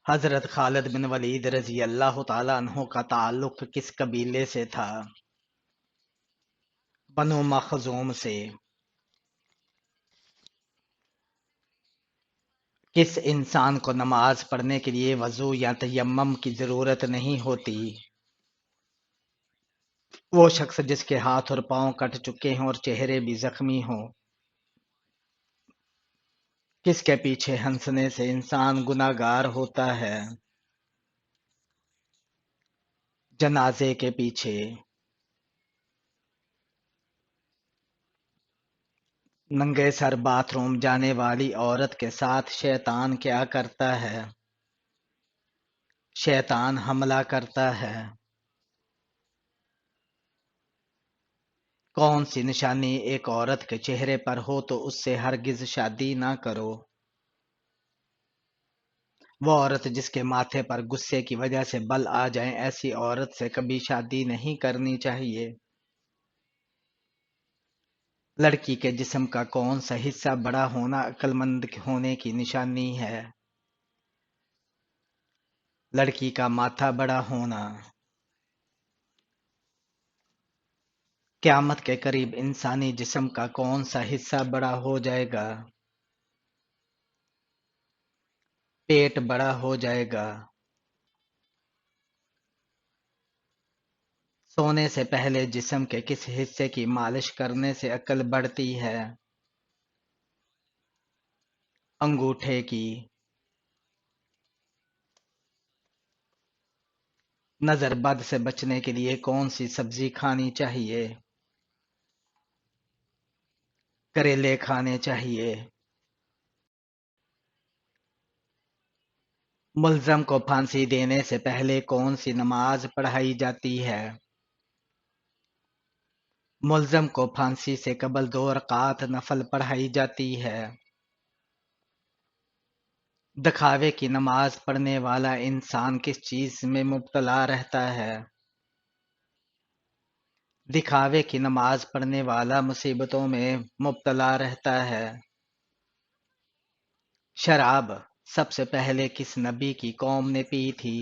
حضرت خالد بن ولید رضی اللہ تعالیٰ عنہ کا تعلق کس قبیلے سے تھا؟ بنو مخزوم سے۔ کس انسان کو نماز پڑھنے کے لیے وضو یا تیمم کی ضرورت نہیں ہوتی؟ وہ شخص جس کے ہاتھ اور پاؤں کٹ چکے ہوں اور چہرے بھی زخمی ہوں۔ کس کے پیچھے ہنسنے سے انسان گناہگار ہوتا ہے؟ جنازے کے پیچھے۔ ننگے سر باتھ روم جانے والی عورت کے ساتھ شیطان کیا کرتا ہے؟ شیطان حملہ کرتا ہے۔ کون سی نشانی ایک عورت کے چہرے پر ہو تو اس سے ہرگز شادی نہ کرو؟ وہ عورت جس کے ماتھے پر غصے کی وجہ سے بل آ جائیں، ایسی عورت سے کبھی شادی نہیں کرنی چاہیے۔ لڑکی کے جسم کا کون سا حصہ بڑا ہونا عقل مند ہونے کی نشانی ہے؟ لڑکی کا ماتھا بڑا ہونا۔ قیامت کے قریب انسانی جسم کا کون سا حصہ بڑا ہو جائے گا؟ پیٹ بڑا ہو جائے گا۔ سونے سے پہلے جسم کے کس حصے کی مالش کرنے سے عقل بڑھتی ہے؟ انگوٹھے کی۔ نظر بد سے بچنے کے لیے کون سی سبزی کھانی چاہیے؟ کریلے کھانے چاہیے۔ ملزم کو پھانسی دینے سے پہلے کون سی نماز پڑھائی جاتی ہے؟ ملزم کو پھانسی سے قبل 2 رکعت نفل پڑھائی جاتی ہے۔ دکھاوے کی نماز پڑھنے والا انسان کس چیز میں مبتلا رہتا ہے؟ دکھاوے کی نماز پڑھنے والا مصیبتوں میں مبتلا رہتا ہے۔ شراب سب سے پہلے کس نبی کی قوم نے پی تھی؟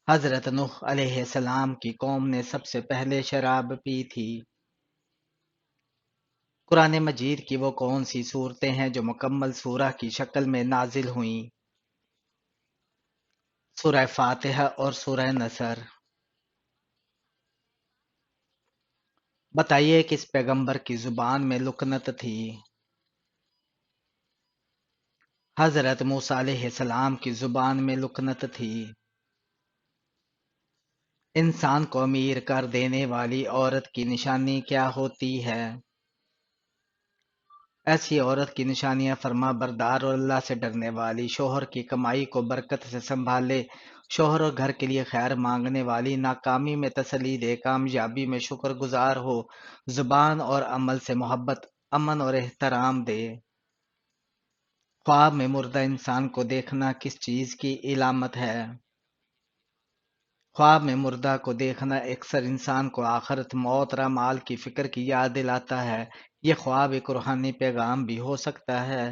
حضرت نوح علیہ السلام کی قوم نے سب سے پہلے شراب پی تھی۔ قرآن مجید کی وہ کون سی صورتیں ہیں جو مکمل سورہ کی شکل میں نازل ہوئیں؟ سورہ فاتحہ اور سورہ نصر۔ بتائیے کس پیغمبر کی زبان میں لکنت تھی؟ حضرت موسیٰ علیہ السلام کی زبان میں لکنت تھی۔ انسان کو امیر کر دینے والی عورت کی نشانی کیا ہوتی ہے؟ ایسی عورت کی نشانیاں فرما بردار اور اللہ سے ڈرنے والی، شوہر کی کمائی کو برکت سے سنبھالے، شوہر اور گھر کے لیے خیر مانگنے والی، ناکامی میں تسلی دے، کامیابی میں شکر گزار ہو، زبان اور عمل سے محبت، امن اور احترام دے۔ خواب میں مردہ انسان کو دیکھنا کس چیز کی علامت ہے؟ خواب میں مردہ کو دیکھنا اکثر انسان کو آخرت، موت، مال کی فکر کی یاد دلاتا ہے۔ یہ خواب ایک روحانی پیغام بھی ہو سکتا ہے۔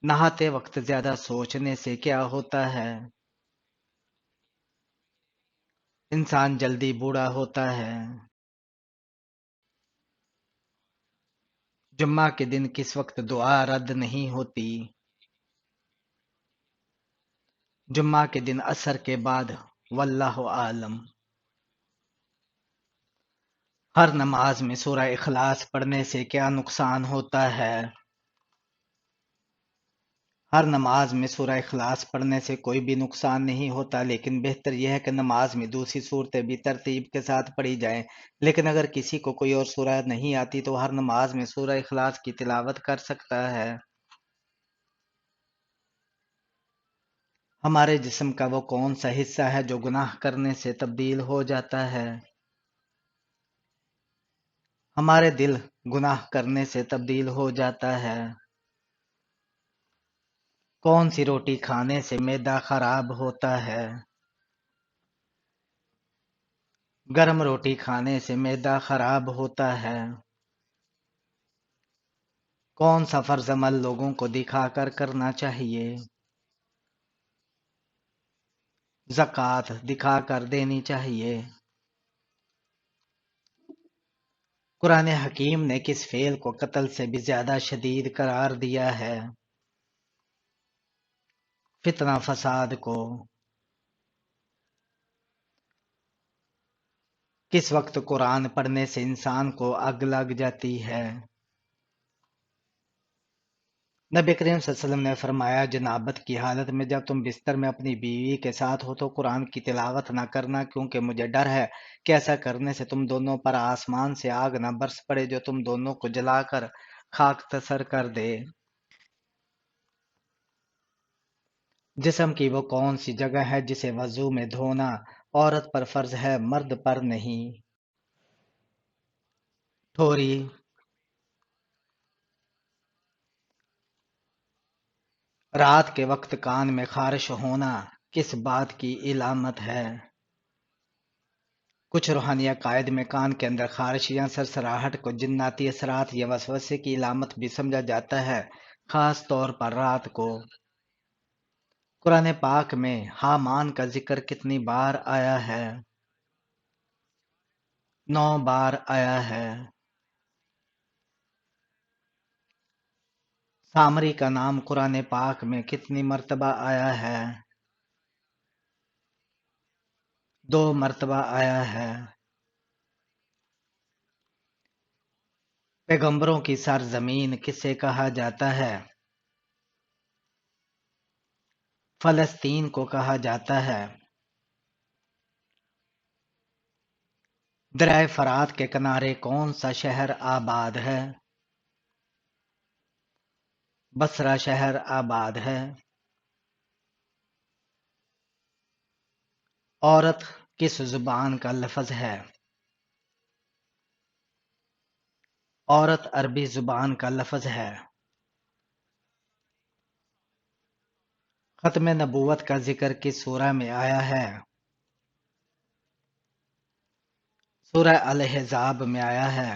نہاتے وقت زیادہ سوچنے سے کیا ہوتا ہے؟ انسان جلدی بوڑھا ہوتا ہے۔ جمعہ کے دن کس وقت دعا رد نہیں ہوتی؟ جمعہ کے دن عصر کے بعد، واللہ عالم۔ ہر نماز میں سورہ اخلاص پڑھنے سے کیا نقصان ہوتا ہے؟ ہر نماز میں سورہ اخلاص پڑھنے سے کوئی بھی نقصان نہیں ہوتا، لیکن بہتر یہ ہے کہ نماز میں دوسری صورتیں بھی ترتیب کے ساتھ پڑھی جائیں۔ لیکن اگر کسی کو کوئی اور سورہ نہیں آتی تو ہر نماز میں سورہ اخلاص کی تلاوت کر سکتا ہے۔ ہمارے جسم کا وہ کون سا حصہ ہے جو گناہ کرنے سے تبدیل ہو جاتا ہے؟ ہمارے دل گناہ کرنے سے تبدیل ہو جاتا ہے۔ کون سی روٹی کھانے سے معدہ خراب ہوتا ہے؟ گرم روٹی کھانے سے معدہ خراب ہوتا ہے۔ کون سا فرض عمل لوگوں کو دکھا کر کرنا چاہیے؟ زکوٰۃ دکھا کر دینی چاہیے۔ قرآن حکیم نے کس فعل کو قتل سے بھی زیادہ شدید قرار دیا ہے؟ فتنہ فساد کو۔ کس وقت قرآن پڑھنے سے انسان کو اگ لگ جاتی ہے؟ نبی کریم صلی اللہ علیہ وسلم نے فرمایا، جنابت کی حالت میں جب تم بستر میں اپنی بیوی کے ساتھ ہو تو قرآن کی تلاوت نہ کرنا، کیونکہ مجھے ڈر ہے کہ ایسا کرنے سے تم دونوں پر آسمان سے آگ نہ برس پڑے جو تم دونوں کو جلا کر خاک تسر کر دے۔ جسم کی وہ کون سی جگہ ہے جسے وضو میں دھونا عورت پر فرض ہے، مرد پر نہیں؟ ٹھوری۔ رات کے وقت کان میں خارش ہونا کس بات کی علامت ہے؟ کچھ روحانی عقائد میں کان کے اندر خارش یا سرسراہٹ کو جناتی اثرات یا وسوسے کی علامت بھی سمجھا جاتا ہے، خاص طور پر رات کو۔ قرآن پاک میں حامان کا ذکر کتنی بار آیا ہے؟ 9 بار آیا ہے۔ سامری کا نام قرآن پاک میں کتنی مرتبہ آیا ہے؟ 2 مرتبہ آیا ہے۔ پیغمبروں کی سرزمین کسے کہا جاتا ہے؟ فلسطین کو کہا جاتا ہے۔ دریائے فرات کے کنارے کون سا شہر آباد ہے؟ بصرہ شہر آباد ہے۔ عورت کس زبان کا لفظ ہے؟ عورت عربی زبان کا لفظ ہے۔ ختم نبوت کا ذکر کس سورہ میں آیا ہے؟ سورہ الاحزاب میں آیا ہے۔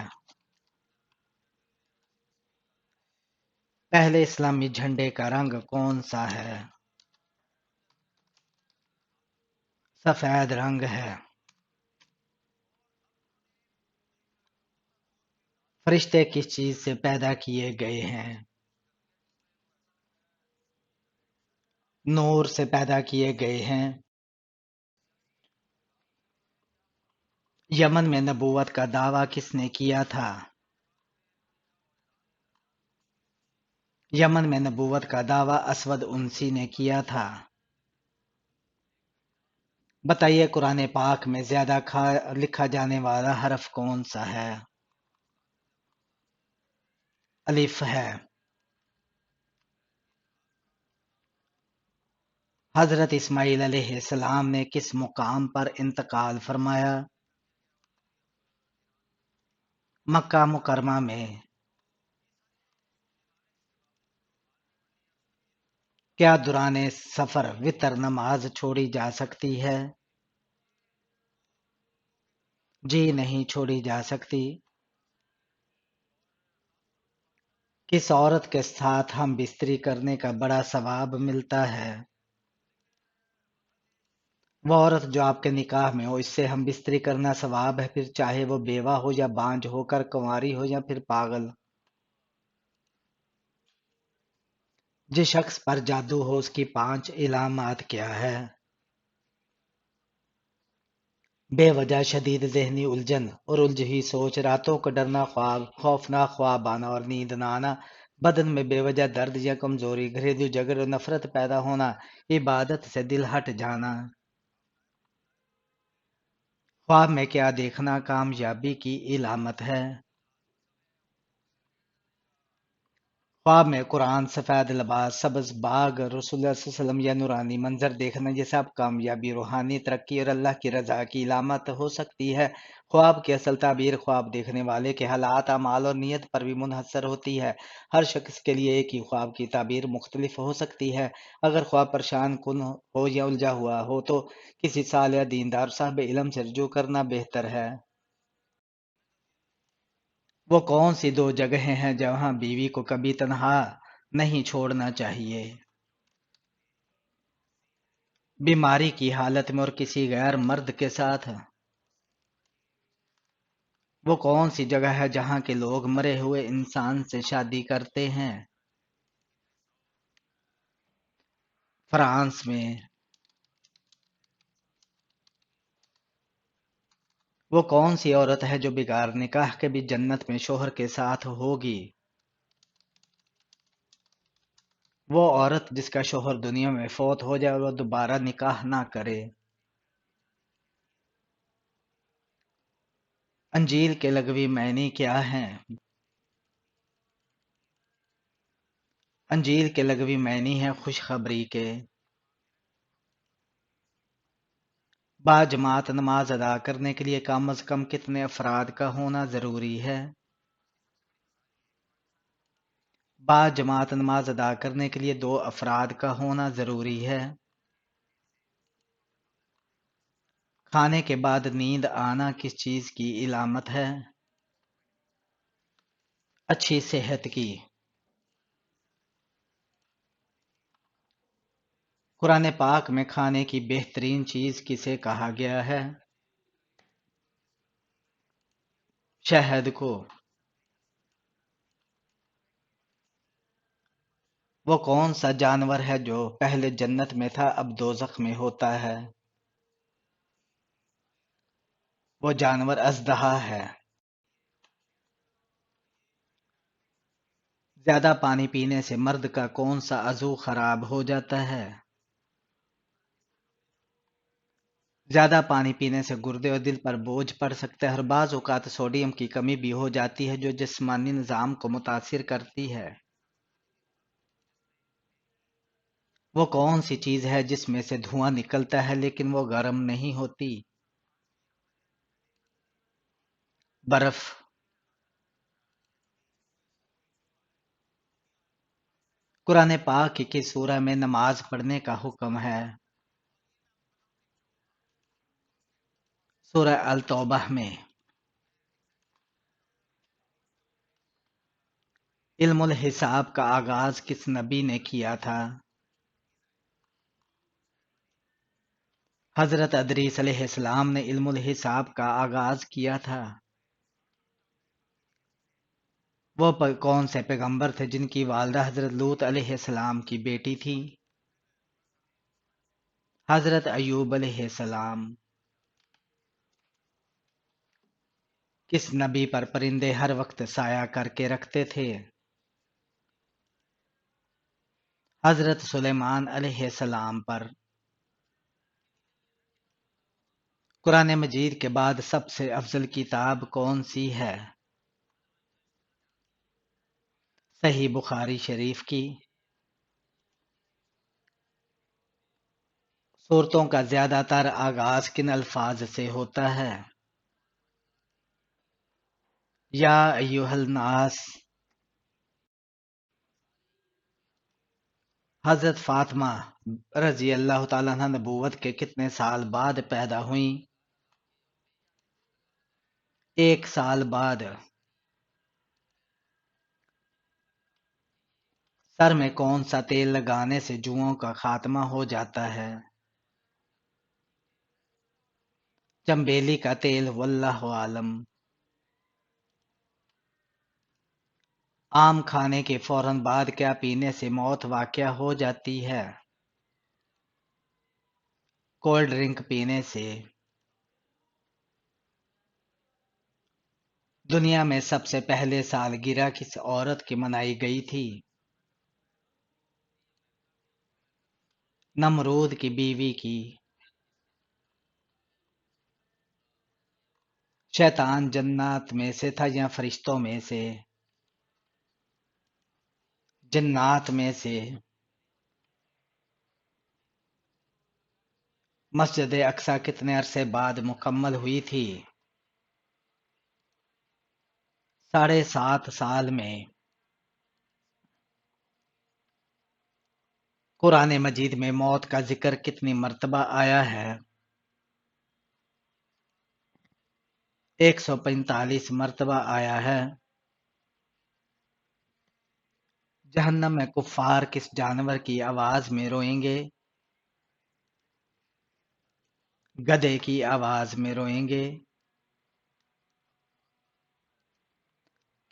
پہلے اسلامی جھنڈے کا رنگ کون سا ہے؟ سفید رنگ ہے۔ فرشتے کس چیز سے پیدا کیے گئے ہیں؟ نور سے پیدا کیے گئے ہیں۔ یمن میں نبوت کا دعویٰ کس نے کیا تھا؟ یمن میں نبوت کا دعویٰ اسود انسی نے کیا تھا۔ بتائیے قرآن پاک میں زیادہ لکھا جانے والا حرف کون سا ہے؟ الف ہے۔ حضرت اسماعیل علیہ السلام نے کس مقام پر انتقال فرمایا؟ مکہ مکرمہ میں۔ کیا دوران سفر وتر نماز چھوڑی جا سکتی ہے؟ جی نہیں چھوڑی جا سکتی۔ کس عورت کے ساتھ ہم بستری کرنے کا بڑا ثواب ملتا ہے؟ وہ عورت جو آپ کے نکاح میں ہو، اس سے ہم بستری کرنا ثواب ہے، پھر چاہے وہ بیوہ ہو یا بانجھ ہو کر کنواری ہو یا پھر پاگل۔ جس شخص پر جادو ہو اس کی 5 علامات کیا ہے؟ بے وجہ شدید ذہنی الجھن اور الجھی سوچ، راتوں کو ڈرنا، خوفناک خواب آنا اور نیند نہ آنا، بدن میں بے وجہ درد یا کمزوری، گھریلو جھگڑے اور نفرت پیدا ہونا، عبادت سے دل ہٹ جانا۔ خواب میں کیا دیکھنا کامیابی کی علامت ہے؟ خواب میں قرآن، سفید لباس، سبز باغ، رسول اللہ صلی اللہ علیہ وسلم یا نورانی منظر دیکھنا، یہ سب کامیابی، روحانی ترقی اور اللہ کی رضا کی علامت ہو سکتی ہے۔ خواب کی اصل تعبیر خواب دیکھنے والے کے حالات، اعمال اور نیت پر بھی منحصر ہوتی ہے۔ ہر شخص کے لیے ایک ہی خواب کی تعبیر مختلف ہو سکتی ہے۔ اگر خواب پریشان کن ہو یا الجھا ہوا ہو تو کسی صالح دیندار صاحب علم سے رجوع کرنا بہتر ہے۔ وہ کون سی دو جگہیں ہیں جہاں بیوی کو کبھی تنہا نہیں چھوڑنا چاہیے؟ بیماری کی حالت میں اور کسی غیر مرد کے ساتھ؟ وہ کون سی جگہ ہے جہاں کے لوگ مرے ہوئے انسان سے شادی کرتے ہیں؟ فرانس میں۔ وہ کون سی عورت ہے جو بغیر نکاح کے بھی جنت میں شوہر کے ساتھ ہوگی؟ وہ عورت جس کا شوہر دنیا میں فوت ہو جائے اور وہ دوبارہ نکاح نہ کرے۔ انجیل کے لغوی معنی کیا ہیں؟ انجیل کے لغوی معنی ہے خوشخبری کے۔ باجماعت نماز ادا کرنے کے لیے کم از کم کتنے افراد کا ہونا ضروری ہے؟ باجماعت نماز ادا کرنے کے لیے 2 افراد کا ہونا ضروری ہے۔ کھانے کے بعد نیند آنا کس چیز کی علامت ہے؟ اچھی صحت کی۔ قرآن پاک میں کھانے کی بہترین چیز کسے کہا گیا ہے؟ شہد کو۔ وہ کون سا جانور ہے جو پہلے جنت میں تھا اب دوزخ میں ہوتا ہے؟ وہ جانور اژدہا ہے۔ زیادہ پانی پینے سے مرد کا کون سا عضو خراب ہو جاتا ہے؟ زیادہ پانی پینے سے گردے اور دل پر بوجھ پڑ سکتا ہے اور بعض اوقات سوڈیم کی کمی بھی ہو جاتی ہے جو جسمانی نظام کو متاثر کرتی ہے۔ وہ کون سی چیز ہے جس میں سے دھواں نکلتا ہے لیکن وہ گرم نہیں ہوتی؟ برف۔ قرآن پاک کی کس سورہ میں نماز پڑھنے کا حکم ہے؟ سورہ التوبہ میں۔ علم الحساب کا آغاز کس نبی نے کیا تھا؟ حضرت ادریس علیہ السلام نے علم الحساب کا آغاز کیا تھا۔ وہ کون سے پیغمبر تھے جن کی والدہ حضرت لوط علیہ السلام کی بیٹی تھی؟ حضرت ایوب علیہ السلام۔ کس نبی پر پرندے ہر وقت سایہ کر کے رکھتے تھے؟ حضرت سلیمان علیہ السلام پر۔ قرآن مجید کے بعد سب سے افضل کتاب کون سی ہے؟ صحیح بخاری شریف کی۔ سورتوں کا زیادہ تر آغاز کن الفاظ سے ہوتا ہے؟ یا ایھا الناس۔ حضرت فاطمہ رضی اللہ تعالیٰ عنہ نبوت کے کتنے سال بعد پیدا ہوئیں؟ 1 سال بعد۔ سر میں کون سا تیل لگانے سے جوؤں کا خاتمہ ہو جاتا ہے؟ چنبیلی کا تیل، واللہ عالم۔ آم کھانے کے فوراً بعد کیا پینے سے موت واقع ہو جاتی ہے؟ کولڈ ڈرنک پینے سے۔ دنیا میں سب سے پہلے سالگرہ کس عورت کی منائی گئی تھی؟ نمرود کی بیوی کی۔ شیطان جنات میں سے تھا یا فرشتوں میں سے؟ جنات میں سے۔ مسجد اقصی کتنے عرصے بعد مکمل ہوئی تھی؟ 7.5 سال میں۔ قرآن مجید میں موت کا ذکر کتنی مرتبہ آیا ہے؟ 145 مرتبہ آیا ہے۔ جہنم میں کفار کس جانور کی آواز میں روئیں گے؟ گدھے کی آواز میں روئیں گے۔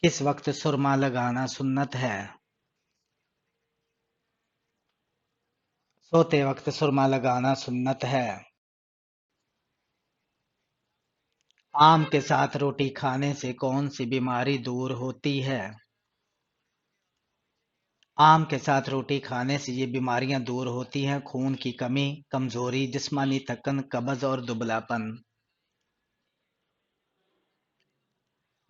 کس وقت سرما لگانا سنت ہے؟ سوتے وقت سرما لگانا سنت ہے۔ آم کے ساتھ روٹی کھانے سے کون سی بیماری دور ہوتی ہے؟ آم کے ساتھ روٹی کھانے سے یہ بیماریاں دور ہوتی ہیں: خون کی کمی، کمزوری، جسمانی تھکن، قبض اور دبلا پن۔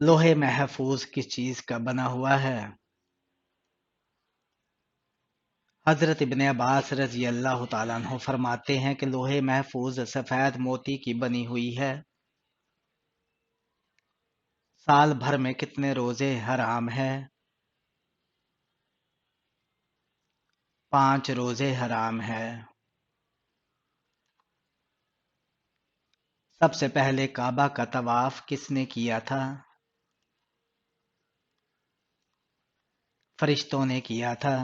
لوح محفوظ کس چیز کا بنا ہوا ہے؟ حضرت ابن عباس رضی اللہ تعالیٰ عنہ فرماتے ہیں کہ لوح محفوظ سفید موتی کی بنی ہوئی ہے۔ سال بھر میں کتنے روزے حرام ہیں؟ 5 روزے حرام ہیں۔ سب سے پہلے کعبہ کا طواف کس نے کیا تھا؟ فرشتوں نے کیا تھا۔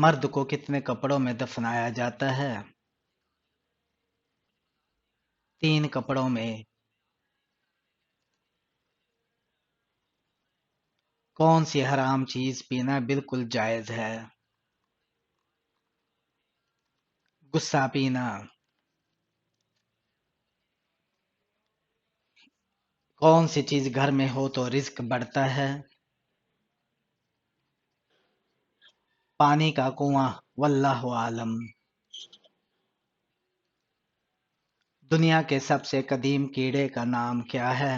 مرد کو کتنے کپڑوں میں دفنایا جاتا ہے؟ 3 کپڑوں میں۔ کون سی حرام چیز پینا بالکل جائز ہے؟ غصہ پینا۔ کون سی چیز گھر میں ہو تو رزق بڑھتا ہے؟ پانی کا کنواں، واللہ عالم۔ دنیا کے سب سے قدیم کیڑے کا نام کیا ہے؟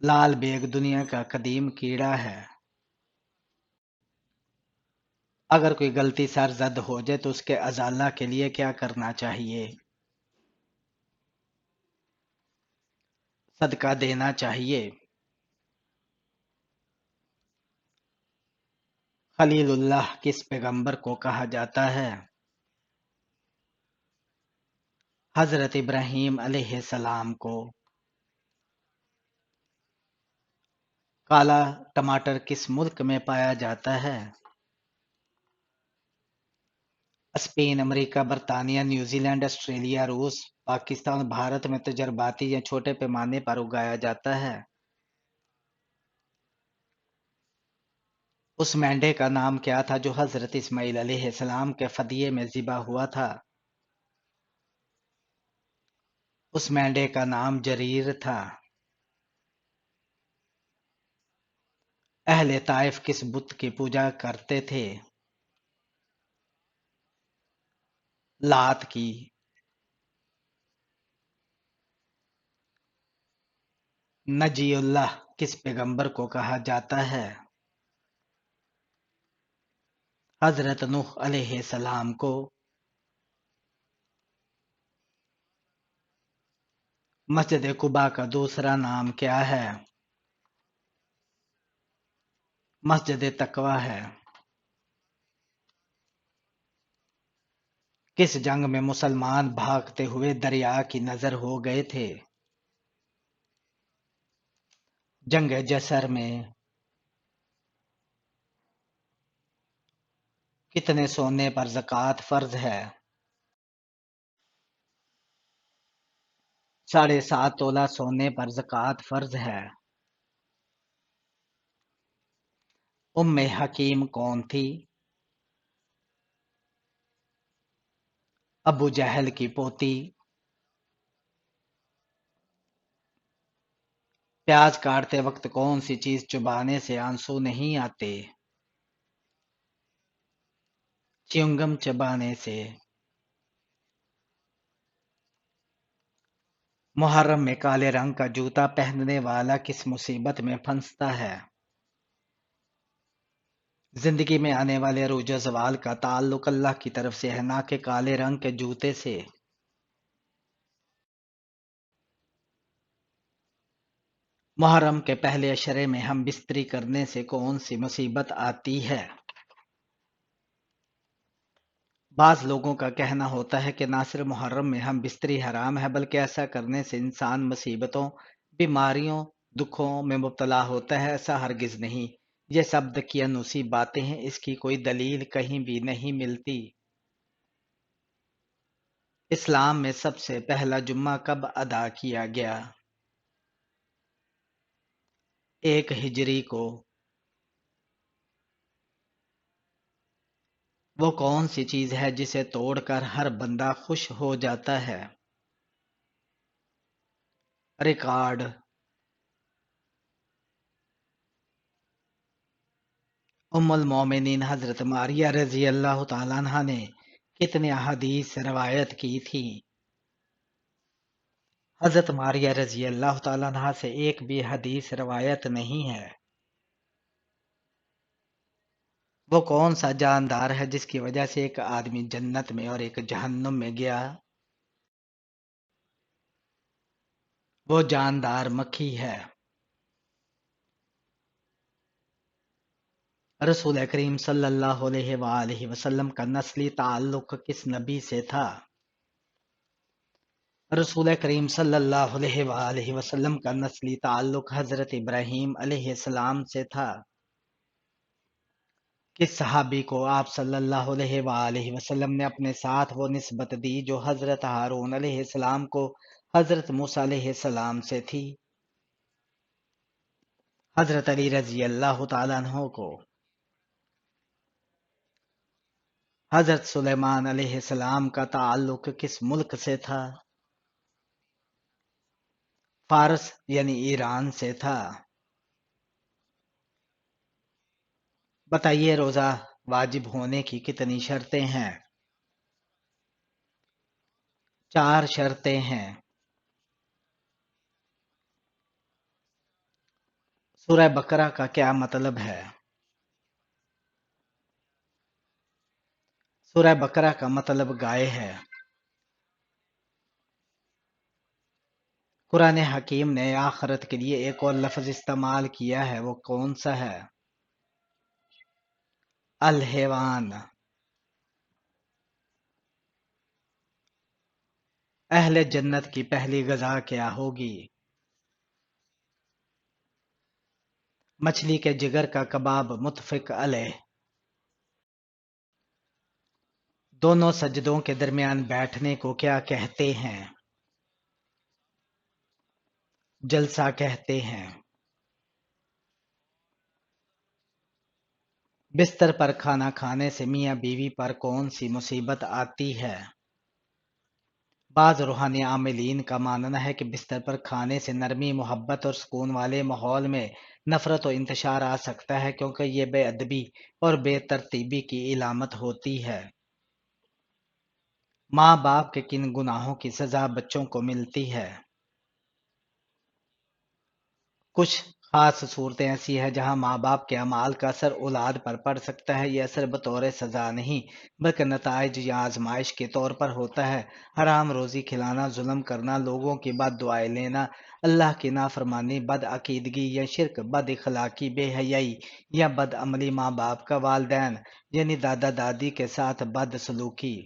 لال بیگ دنیا کا قدیم کیڑا ہے۔ اگر کوئی غلطی سر زد ہو جائے تو اس کے ازالہ کے لیے کیا کرنا چاہیے؟ صدقہ دینا چاہیے۔ خلیل اللہ کس پیغمبر کو کہا جاتا ہے؟ حضرت ابراہیم علیہ السلام کو۔ کالا ٹماٹر کس ملک میں پایا جاتا ہے؟ اسپین، امریکہ، برطانیہ، نیوزی لینڈ، آسٹریلیا، روس، پاکستان، بھارت میں تجرباتی یا چھوٹے پیمانے پر اگایا جاتا ہے۔ اس مینڈے کا نام کیا تھا جو حضرت اسماعیل علیہ السلام کے فدیے میں ذبح ہوا تھا؟ اس مینڈے کا نام جریر تھا۔ اہل طائف کس بت کی پوجا کرتے تھے؟ لات کی۔ نجی اللہ کس پیغمبر کو کہا جاتا ہے؟ حضرت نوح علیہ السلام کو۔ مسجد قباء کا دوسرا نام کیا ہے؟ مسجد تقوی ہے۔ کس جنگ میں مسلمان بھاگتے ہوئے دریا کی نظر ہو گئے تھے؟ جنگ جسر میں۔ کتنے سونے پر زکوٰۃ فرض ہے؟ 7.5 تولہ سونے پر زکوٰۃ فرض ہے۔ ام حکیم کون تھی؟ ابو جہل کی پوتی۔ پیاز کاٹتے وقت کون سی چیز چبانے سے آنسو نہیں آتے؟ چیونگم چبانے سے۔ محرم میں کالے رنگ کا جوتا پہننے والا کس مصیبت میں پھنستا ہے؟ زندگی میں آنے والے عروج و زوال کا تعلق اللہ کی طرف سے ہے، نہ کہ کالے رنگ کے جوتے سے۔ محرم کے پہلے عشرے میں ہم بستری کرنے سے کون سی مصیبت آتی ہے؟ بعض لوگوں کا کہنا ہوتا ہے کہ نہ صرف محرم میں ہم بستری حرام ہے بلکہ ایسا کرنے سے انسان مصیبتوں، بیماریوں دکھوں میں مبتلا ہوتا ہے، ایسا ہرگز نہیں۔ یہ سب دقیانوسی باتیں ہیں، اس کی کوئی دلیل کہیں بھی نہیں ملتی۔ اسلام میں سب سے پہلا جمعہ کب ادا کیا گیا؟ 1 ہجری کو۔ وہ کون سی چیز ہے جسے توڑ کر ہر بندہ خوش ہو جاتا ہے؟ ریکارڈ۔ ام المومنین حضرت ماریہ رضی اللہ تعالیٰ عنہ نے کتنے احادیث روایت کی تھی؟ حضرت ماریہ رضی اللہ تعالیٰ عنہ سے ایک بھی حدیث روایت نہیں ہے۔ وہ کون سا جاندار ہے جس کی وجہ سے ایک آدمی جنت میں اور ایک جہنم میں گیا؟ وہ جاندار مکھی ہے۔ رسول کریم صلی اللہ علیہ وآلہ وسلم کا نسلی تعلق کس نبی سے تھا؟ رسول کریم صلی اللہ علیہ وآلہ وسلم کا نسلی تعلق حضرت ابراہیم علیہ السلام سے تھا۔ کس صحابی کو آپ صلی اللہ علیہ وآلہ وسلم نے اپنے ساتھ وہ نسبت دی جو حضرت ہارون علیہ السلام کو حضرت موسیٰ علیہ السلام سے تھی؟ حضرت علی رضی اللہ تعالیٰ عنہ کو۔ حضرت سلیمان علیہ السلام کا تعلق کس ملک سے تھا؟ فارس یعنی ایران سے تھا۔ بتائیے روزہ واجب ہونے کی کتنی شرطیں ہیں؟ 4 شرطیں ہیں۔ سورہ بقرہ کا کیا مطلب ہے؟ سورہ بقرہ کا مطلب گائے ہے۔ قرآن حکیم نے آخرت کے لیے ایک اور لفظ استعمال کیا ہے، وہ کون سا ہے؟ الحیوان۔ اہل جنت کی پہلی غذا کیا ہوگی؟ مچھلی کے جگر کا کباب، متفق علیہ۔ دونوں سجدوں کے درمیان بیٹھنے کو کیا کہتے ہیں؟ جلسہ کہتے ہیں۔ بستر پر کھانا کھانے سے میاں بیوی پر کون سی مصیبت آتی ہے؟ بعض روحانی عاملین کا ماننا ہے کہ بستر پر کھانے سے نرمی، محبت اور سکون والے ماحول میں نفرت و انتشار آ سکتا ہے، کیونکہ یہ بے ادبی اور بے ترتیبی کی علامت ہوتی ہے۔ ماں باپ کے کن گناہوں کی سزا بچوں کو ملتی ہے؟ کچھ خاص صورتیں ایسی ہیں جہاں ماں باپ کے اعمال کا اثر اولاد پر پڑ سکتا ہے۔ یہ اثر بطور سزا نہیں بلکہ نتائج یا آزمائش کے طور پر ہوتا ہے۔ حرام روزی کھلانا، ظلم کرنا، لوگوں کی بد دعائیں لینا، اللہ کی نافرمانی، بد عقیدگی یا شرک، بد اخلاقی، بے حیائی یا بد عملی، ماں باپ کا والدین یعنی دادا دادی کے ساتھ بد سلوکی،